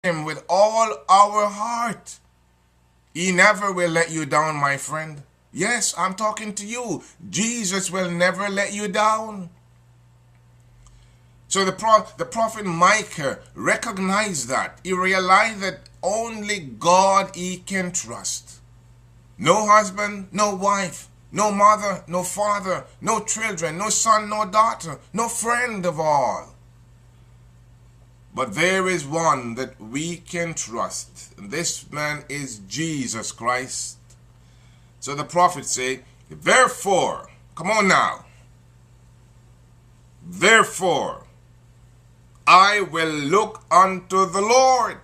Him with all our heart. He never will let you down, my friend. Yes, I'm talking to you. Jesus will never let you down. So the prophet Micah recognized that. He realized that only God he can trust. No husband, no wife, no mother, no father, no children, no son, no daughter, no friend of all. But there is one that we can trust. And this man is Jesus Christ. So the prophet said, therefore, come on now. Therefore, I will look unto the Lord.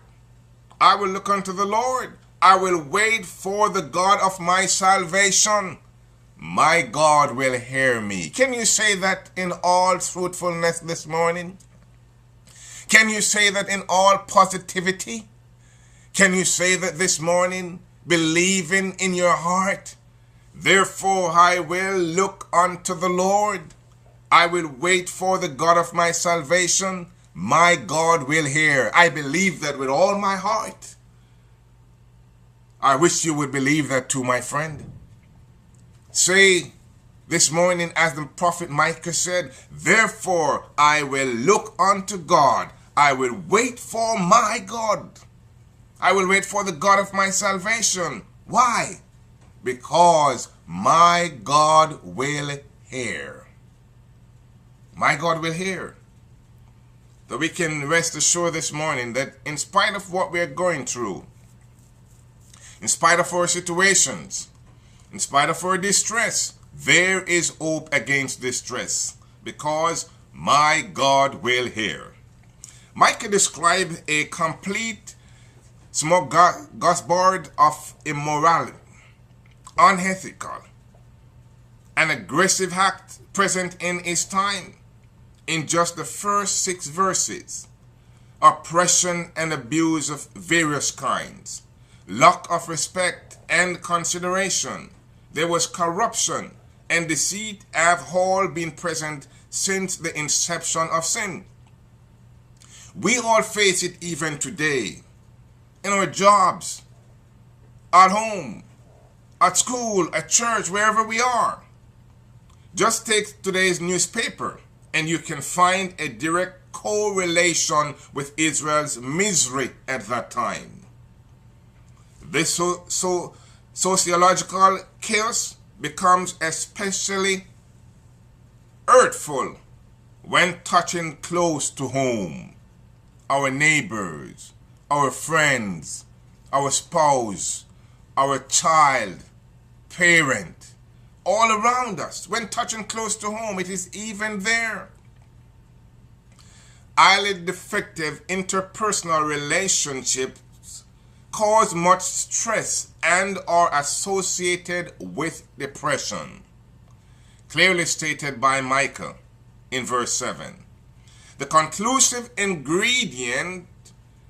I will look unto the Lord. I will wait for the God of my salvation. My God will hear me. Can you say that in all truthfulness this morning? Can you say that in all positivity? Can you say that this morning, believing in your heart? Therefore I will look unto the Lord. I will wait for the God of my salvation. My God will hear. I believe that with all my heart. I wish you would believe that too, my friend. Say this morning, as the prophet Micah said, therefore I will look unto God. I will wait for my God. I will wait for the God of my salvation. Why? Because my God will hear. My God will hear. So we can rest assured this morning that in spite of what we are going through, in spite of our situations, in spite of our distress, there is hope against distress, because my God will hear. Micah described a complete smorgasbord of immorality, unethical, and aggressive act present in his time in just the first 6 verses. Oppression and abuse of various kinds, lack of respect and consideration. There was corruption and deceit have all been present since the inception of sin. We all face it even today, in our jobs, at home, at school, at church, wherever we are. Just take today's newspaper and you can find a direct correlation with Israel's misery at that time. This sociological chaos becomes especially hurtful when touching close to home. Our neighbors, our friends, our spouse, our child, parent, all around us. When touching close to home, it is even there. Highly defective interpersonal relationships cause much stress and are associated with depression. Clearly stated by Micah in verse 7. The conclusive ingredient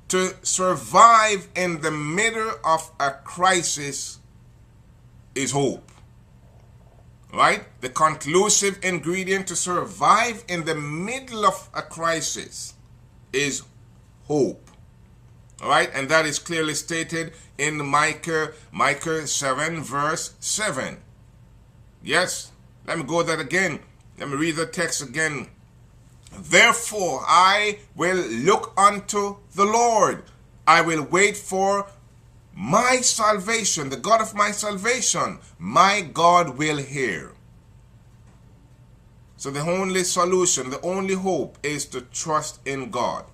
to survive in the middle of a crisis is hope. Right? The conclusive ingredient to survive in the middle of a crisis is hope. All right? And that is clearly stated in Micah 7 verse 7. Yes. Let me go that again. Let me read the text again. Therefore I will look unto the Lord. I will wait for my salvation, the God of my salvation. My God will hear. So the only solution, the only hope is to trust in God.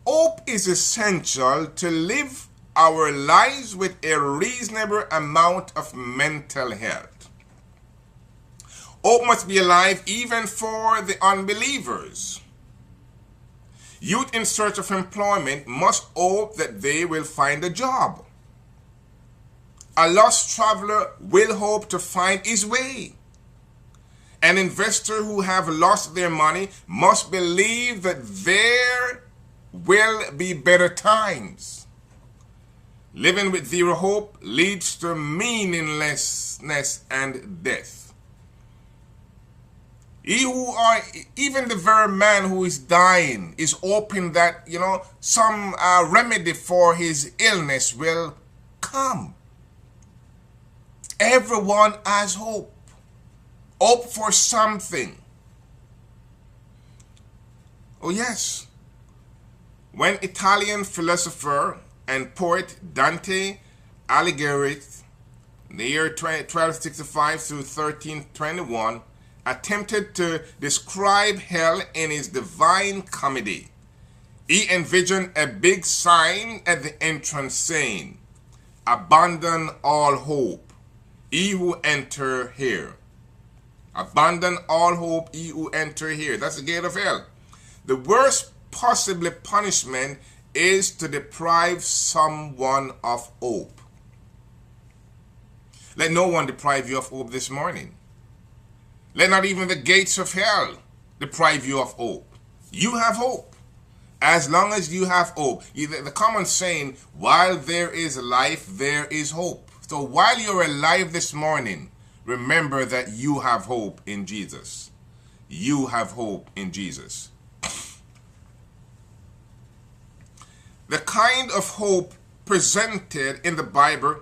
Hope is essential to live our lives with a reasonable amount of mental health. Hope must be alive even for the unbelievers. Youth in search of employment must hope that they will find a job. A lost traveler will hope to find his way. An investor who have lost their money must believe that there will be better times. Living with zero hope leads to meaninglessness and death. He who are, even the very man who is dying is hoping that, some remedy for his illness will come. Everyone has hope. Hope for something. Oh yes. When Italian philosopher and poet Dante Alighieri, in the year 1265 through 1321, attempted to describe hell in his Divine Comedy, he envisioned a big sign at the entrance saying, "Abandon all hope, ye who enter here." Abandon all hope, ye who enter here. That's the gate of hell. The worst possible punishment is to deprive someone of hope. Let no one deprive you of hope this morning. Let not even the gates of hell deprive you of hope. You have hope. As long as you have hope. The common saying, while there is life, there is hope. So while you're alive this morning, remember that you have hope in Jesus. You have hope in Jesus. The kind of hope presented in the Bible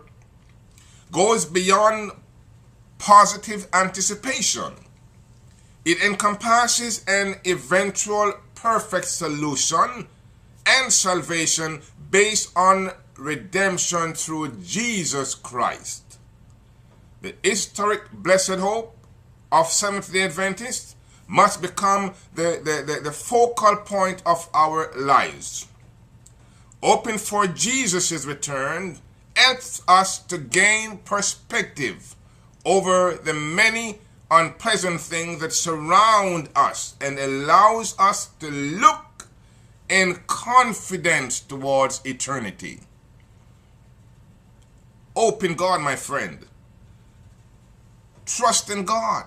goes beyond positive anticipation. It encompasses an eventual perfect solution and salvation based on redemption through Jesus Christ. The historic blessed hope of Seventh-day Adventists must become the focal point of our lives. Hoping for Jesus' return helps us to gain perspective over the many unpleasant things that surround us and allows us to look in confidence towards eternity. Hope in God, my friend. Trust in God.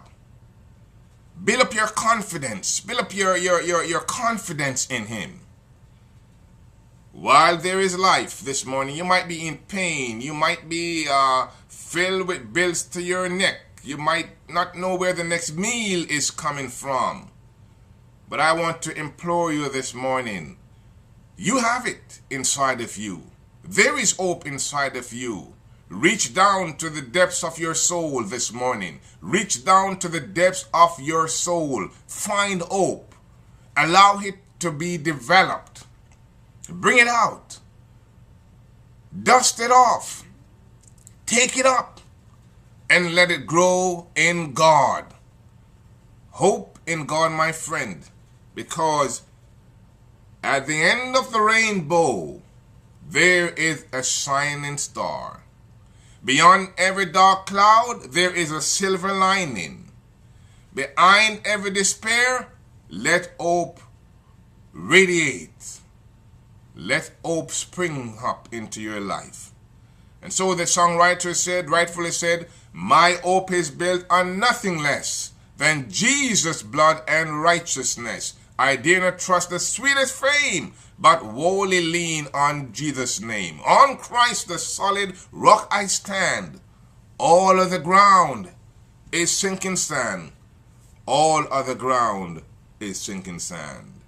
Build up your confidence. Build up your confidence in Him. While there is life this morning, you might be in pain. You might be filled with bills to your neck. You might not know where the next meal is coming from. But I want to implore you this morning. You have it inside of you. There is hope inside of you. Reach down to the depths of your soul this morning. Reach down to the depths of your soul. Find hope. Allow it to be developed. Bring it out. Dust it off. Take it up and let it grow in God. Hope in God, my friend, because at the end of the rainbow, there is a shining star. Beyond every dark cloud, there is a silver lining. Behind every despair, let hope radiate. Let hope spring up into your life. And so the songwriter said, rightfully said, my hope is built on nothing less than Jesus' blood and righteousness. I dare not trust the sweetest fame, but wholly lean on Jesus' name. On Christ the solid rock I stand. All of the ground is sinking sand. All of the ground is sinking sand.